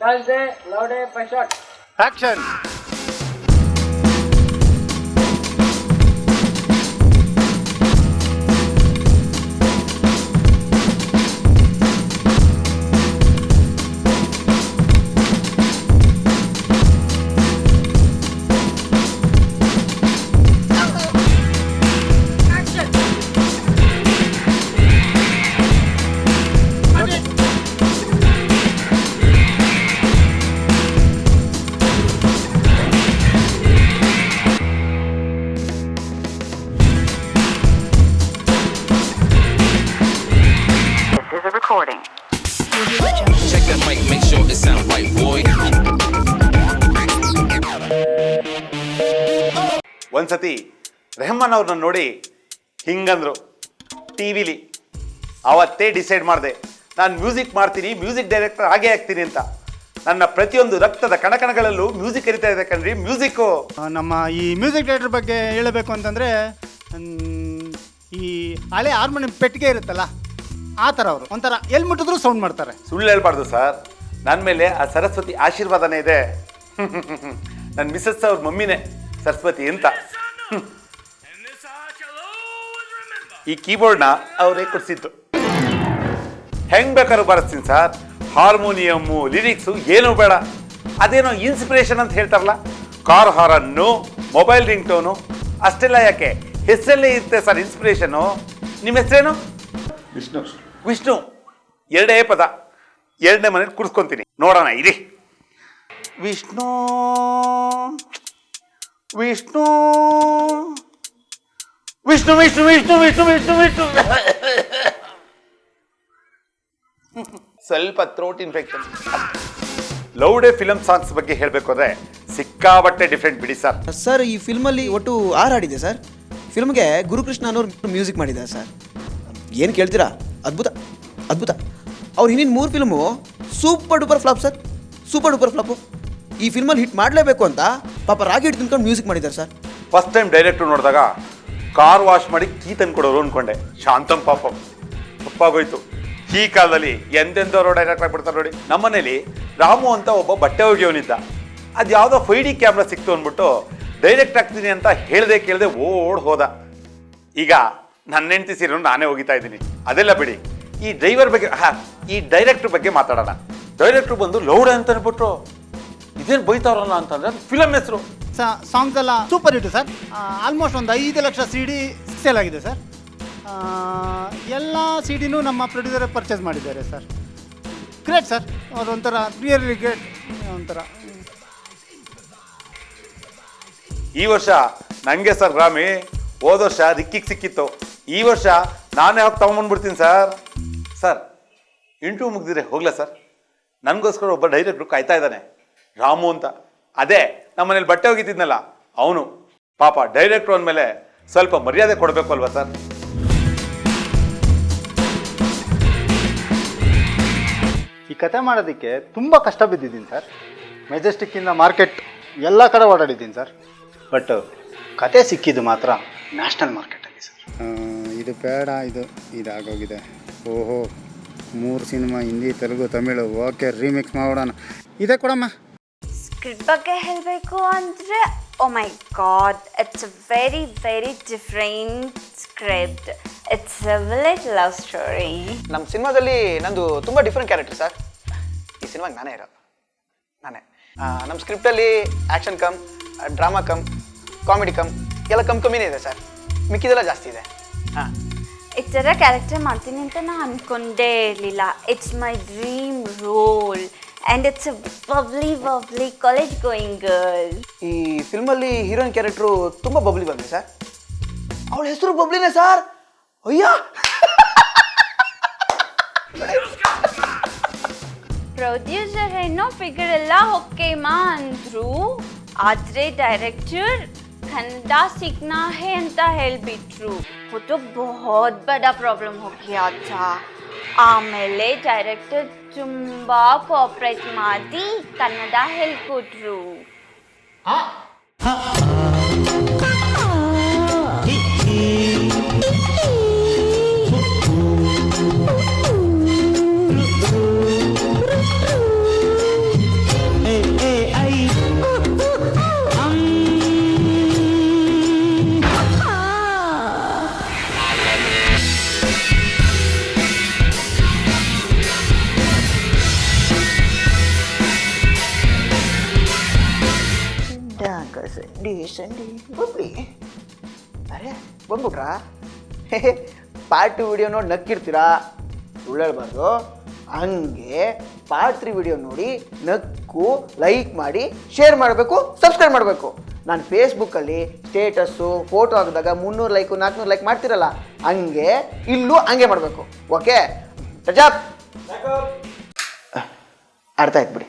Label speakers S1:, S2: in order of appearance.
S1: Thursday, Louday, 5 shot.
S2: Action!
S3: Recording.
S4: Check that mic, make sure it sound right, boy.
S2: ಒಂದ್ಸತಿ ರೆಹಮಾನ್ ಅವ್ರನ್ನ ನೋಡಿ ಹಿಂಗಂದ್ರು ಟಿವಿಲಿ. ಅವತ್ತೇ decide ಮಾಡಿದೆ ನಾನು ಮ್ಯೂಸಿಕ್ ಮಾಡ್ತೀನಿ, ಮ್ಯೂಸಿಕ್ ಡೈರೆಕ್ಟರ್ ಆಗೇ ಆಗ್ತೀನಿ ಅಂತ. ನನ್ನ ಪ್ರತಿಯೊಂದು ರಕ್ತದ ಕಣಕಣಗಳಲ್ಲೂ ಮ್ಯೂಸಿಕ್ ಕರಿತಾ ಇದೆ ಕಣ್ರಿ, ಮ್ಯೂಸಿಕ್ಕು.
S5: ನಮ್ಮ ಈ ಮ್ಯೂಸಿಕ್ ಡೈರೆಕ್ಟರ್ ಬಗ್ಗೆ ಹೇಳಬೇಕು ಅಂತಂದರೆ, ಈ ಹಳೆ ಹಾರ್ಮೋನಿಯಂ ಪೆಟ್ಟಿಗೆ ಇರುತ್ತಲ್ಲ, ಆ ಥರ ಅವರು ಒಂಥರ ಎಲ್ಲಿ ಮುಟ್ಟಿದ್ರು ಸೌಂಡ್ ಮಾಡ್ತಾರೆ.
S2: ಸುಳ್ಳು ಹೇಳ್ಬಾರ್ದು ಸರ್, ನನ್ನ ಮೇಲೆ ಆ ಸರಸ್ವತಿ ಆಶೀರ್ವಾದನೇ ಇದೆ. ನನ್ನ ಮಿಸಸ್ ಅವ್ರ ಮಮ್ಮಿನೇ ಸರಸ್ವತಿ ಅಂತ. ಈ ಕೀಬೋರ್ಡ್ನ ಅವರೇ ಕೊಡಿಸಿದ್ದು. ಹೆಂಗ್ ಬೇಕಾದ್ರೂ ಬರೆಸ್ತೀನಿ ಸರ್, ಹಾರ್ಮೋನಿಯಮ್ಮು, ಲಿರಿಕ್ಸು ಏನೂ ಬೇಡ. ಅದೇನೋ ಇನ್ಸ್ಪಿರೇಷನ್ ಅಂತ ಹೇಳ್ತಾರಲ್ಲ, ಕಾರ್ ಹಾರನ್ನು, ಮೊಬೈಲ್ ರಿಂಗ್ ಟೋನು, ಅಷ್ಟೆಲ್ಲ ಯಾಕೆ, ಹೆಸರಲ್ಲೇ ಇರುತ್ತೆ ಸರ್ ಇನ್ಸ್ಪಿರೇಷನು. ನಿಮ್ಮ ಹೆಸರೇನು? ವಿಷ್ಣು. ಎರಡೇ ಪದ, ಎರಡನೇ ಮನೇಲಿ ಕೂರಿಸ್ಕೊಂತೀನಿ, ನೋಡೋಣ ಇರಿ. ವಿಷ್ಣು ವಿಷ್ಣು ವಿಷ್ಣು ವಿಷ್ಣು ವಿಷ್ಣು ವಿಷ್ಣು ವಿಷ್ಣು ವಿಷ್ಣು. ಸ್ವಲ್ಪ ಥ್ರೋಟ್ ಇನ್ಫೆಕ್ಷನ್. ಲೌಡೆ ಫಿಲಮ್ ಸಾಂಗ್ಸ್ ಬಗ್ಗೆ ಹೇಳಬೇಕು ಅಂದರೆ ಸಿಕ್ಕಾಬಟ್ಟೆ ಡಿಫ್ರೆಂಟ್ ಬಿಡಿ ಸರ್.
S6: ಸರ್, ಈ ಫಿಲ್ಮಲ್ಲಿ ಒಟ್ಟು 6 ಹಾಡಿದೆ ಸರ್. ಫಿಲ್ಮ್ಗೆ ಗುರುಕೃಷ್ಣ ಅನ್ನೋರು ಮ್ಯೂಸಿಕ್ ಮಾಡಿದ್ದಾರೆ ಸರ್. ಏನು ಕೇಳ್ತೀರಾ, ಅದ್ಭುತ ಅದ್ಭುತ. ಅವ್ರು ಹಿಂದಿನ 3 film super duper flop sir, super duper flop. ಈ ಫಿಲ್ಮಲ್ಲಿ ಹಿಟ್ ಮಾಡಲೇಬೇಕು ಅಂತ ಪಾಪ ರಾಗಿ ಹಿಟ್ಟು ತಿನ್ಕೊಂಡು ಮ್ಯೂಸಿಕ್ ಮಾಡಿದ್ದಾರೆ ಸರ್.
S2: ಫಸ್ಟ್ ಟೈಮ್ ಡೈರೆಕ್ಟ್ರು ನೋಡಿದಾಗ ಕಾರ್ ವಾಶ್ ಮಾಡಿ ಕೀ ತಂದ್ಕೊಡೋರು ಅಂದ್ಕೊಂಡೆ. ಶಾಂತಂ ಪಾಪಂ ತಪ್ಪಾಗೋಯ್ತು. ಈ ಕಾಲದಲ್ಲಿ ಎಂತೆಂಥವ್ರು ಡೈರೆಕ್ಟ್ ಆಗಿಬಿಡ್ತಾರೆ ನೋಡಿ. ನಮ್ಮನೇಲಿ ರಾಮು ಅಂತ ಒಬ್ಬ ಬಟ್ಟೆ ಒಗೆಯೋನಿದ್ದ. ಅದು ಯಾವುದೋ 5D ಕ್ಯಾಮ್ರಾ ಸಿಕ್ತು ಅಂದ್ಬಿಟ್ಟು ಡೈರೆಕ್ಟ್ ಆಗ್ತೀನಿ ಅಂತ ಹೇಳ್ದೆ ಕೇಳದೆ ಓಡ್ ಹೋದ. ಈಗ ನನ್ನ ಹೆಂಡತಿ ಸೀರೆ ನಾನೇ ಹೋಗಿತಾ ಇದ್ದೀನಿ. ಅದೆಲ್ಲ ಬಿಡಿ, ಈ ಡ್ರೈವರ್ ಬಗ್ಗೆ, ಈ ಡೈರೆಕ್ಟ್ರ್ ಬಗ್ಗೆ ಮಾತಾಡೋಣ. ಡೈರೆಕ್ಟ್ರು ಬಂದು ಲೌಡೆ ಅಂತ ಅಂದ್ಬಿಟ್ರು. ಇದೇನು ಬೈತಾರಲ್ಲ ಅಂತಂದ್ರೆ ಫಿಲಮ್ ಹೆಸರು.
S5: ಸಾಂಗ್ಸ್ ಎಲ್ಲ ಸೂಪರ್ ಹಿಟ್ಟು ಸರ್. ಆಲ್ಮೋಸ್ಟ್ ಒಂದು 5 ಲಕ್ಷ CD ಸೇಲ್ ಆಗಿದೆ ಸರ್. ಎಲ್ಲ CD ನಮ್ಮ ಪ್ರೊಡ್ಯೂಸರೇ ಪರ್ಚೇಸ್ ಮಾಡಿದ್ದಾರೆ ಸರ್. ಗ್ರೇಟ್ ಸರ್, ಅವ್ರು ಒಂಥರ ರಿಯಲಿ ಗ್ರೇಟ್. ಒಂಥರ
S2: ಈ ವರ್ಷ ನನಗೆ ಸರ್ ಗ್ರಾಮಿ, ಹೋದ ವರ್ಷ ರಿಕ್ಕಿಗೆ ಸಿಕ್ಕಿತ್ತು. ಈ ವರ್ಷ ನಾನೇ ಹೋಗಿ ತಗೊಂಬಂದ್ಬಿಡ್ತೀನಿ ಸರ್. ಸರ್, ಇಂಟರ್ವ್ಯೂ ಮುಗಿದಿದ್ರೆ ಹೋಗ್ಲಾ ಸರ್? ನನಗೋಸ್ಕರ ಒಬ್ಬ ಡೈರೆಕ್ಟ್ರು ಕಾಯ್ತಾ ಇದ್ದಾನೆ, ರಾಮು ಅಂತ. ಅದೇ ನಮ್ಮನೇಲಿ ಬಟ್ಟೆ ಹೋಗಿದ್ದಿದ್ನಲ್ಲ ಅವನು. ಪಾಪ ಡೈರೆಕ್ಟ್ರು ಅಂದಮೇಲೆ ಸ್ವಲ್ಪ ಮರ್ಯಾದೆ ಕೊಡಬೇಕು ಅಲ್ವಾ ಸರ್?
S5: ಈ ಕತೆ ಮಾಡೋದಕ್ಕೆ ತುಂಬ ಕಷ್ಟ ಬಿದ್ದಿದ್ದೀನಿ ಸರ್. ಮೆಜೆಸ್ಟಿಕ್ಕಿಂದ ಮಾರ್ಕೆಟ್ ಎಲ್ಲ ಕಡೆ ಓಡಾಡಿದ್ದೀನಿ ಸರ್. ಬಟ್ ಕತೆ ಸಿಕ್ಕಿದ್ದು ಮಾತ್ರ ನ್ಯಾಷನಲ್ ಮಾರ್ಕೆಟಲ್ಲಿ ಸರ್. ಇದು ಬೇಡ, ಇದಾಗೋಗಿದೆ. ಓಹೋ, 3 cinema, Hindi, Telugu, Tamil. Okay, remix ಮಾಡೋಣ. ಇದೆ ಕೊಡಮ್ಮ.
S3: ಸ್ಕ್ರಿಪ್ಟ್ ಬಗ್ಗೆ ಹೇಳಬೇಕು ಅಂದರೆ, oh my god, it's a very very different script. It's a village love story.
S6: ನಮ್ಮ ಸಿನಿಮಾದಲ್ಲಿ ನಂದು ತುಂಬ ಡಿಫ್ರೆಂಟ್ ಕ್ಯಾರೆಕ್ಟರ್ ಸರ್. ಈ ಸಿನಿಮಾಗೆ ನಾನೇ ಇರೋದು, ನಾನೇ. ನಮ್ಮ ಸ್ಕ್ರಿಪ್ಟಲ್ಲಿ action cum, drama cum, comedy cum ಎಲ್ಲ ಕಮ್ಮಿನೇ ಇದೆ ಸರ್. ಮಿಕ್ಕಿದೆಲ್ಲ ಜಾಸ್ತಿ ಇದೆ.
S3: ಈ ಥರ ಕ್ಯಾರೆಕ್ಟರ್ ಮಾಡ್ತೀನಿ ಅಂತ ನಾನು ಅಂದ್ಕೊಂಡೇ ಇರಲಿಲ್ಲ. It's my dream roll and it's a bubbly college going girl.
S6: ಈ ಫಿಲ್ಮಲ್ಲಿ ಹೀರೋಯಿನ್ ಕ್ಯಾರೆಕ್ಟ್ರು ತುಂಬ ಬಬ್ಲಿ ಸರ್. ಅವಳ ಹೆಸರು ಬಬ್ಲಿನೇ ಸರ್. ಅಯ್ಯ,
S3: ಪ್ರೊಡ್ಯೂಸರ್ ಏನೋ ಫಿಗರ್ ಎಲ್ಲ ಓಕೆಮಾ ಅಂದರು, ಆದರೆ ಡೈರೆಕ್ಟರ್ ಕನ್ನಡ ಸಿಕ್ನಾ ಹೇ ಅಂತ ಹೇಳಿಬಿಟ್ರು. ಅದು ಬಹುತ್ ಬಡ ಪ್ರಾಬ್ಲಮ್ ಹೋಗ್ಯಾ ಥಾ. ಆಮೇಲೆ ಡೈರೆಕ್ಟರ್ ತುಂಬ ಕೋಆಪ್ರೇಟ್ ಮಾಡಿ ಕನ್ನಡ ಹೇಳ್ಕೊಟ್ರು.
S6: ಸಂಡಿ ಬಬ್ಲಿ ಅರೆ ಬಂದ್ಬಿಟ್ರಾ ಪಾರ್ಟ್ 2 ವಿಡಿಯೋ ನೋಡಿ ನಕ್ಕಿರ್ತೀರಾ ಸುಳ್ಳು ಹೇಳ್ಬಾರ್ದು. ಹಂಗೆ ಪಾರ್ಟ್ 3 ವಿಡಿಯೋ ನೋಡಿ ನಕ್ಕು ಲೈಕ್ ಮಾಡಿ ಶೇರ್ ಮಾಡಬೇಕು, ಸಬ್ಸ್ಕ್ರೈಬ್ ಮಾಡಬೇಕು. ನಾನು ಫೇಸ್ಬುಕ್ಕಲ್ಲಿ ಸ್ಟೇಟಸ್ಸು ಫೋಟೋ ಹಾಕಿದಾಗ 300 ಲೈಕು 400 ಲೈಕ್ ಮಾಡ್ತಿರಲ್ಲ, ಹಂಗೆ ಇಲ್ಲೂ ಹಂಗೆ ಮಾಡಬೇಕು. Okay touch up. ಅರ್ಥ ಆಯ್ತು ಬಿಡಿ.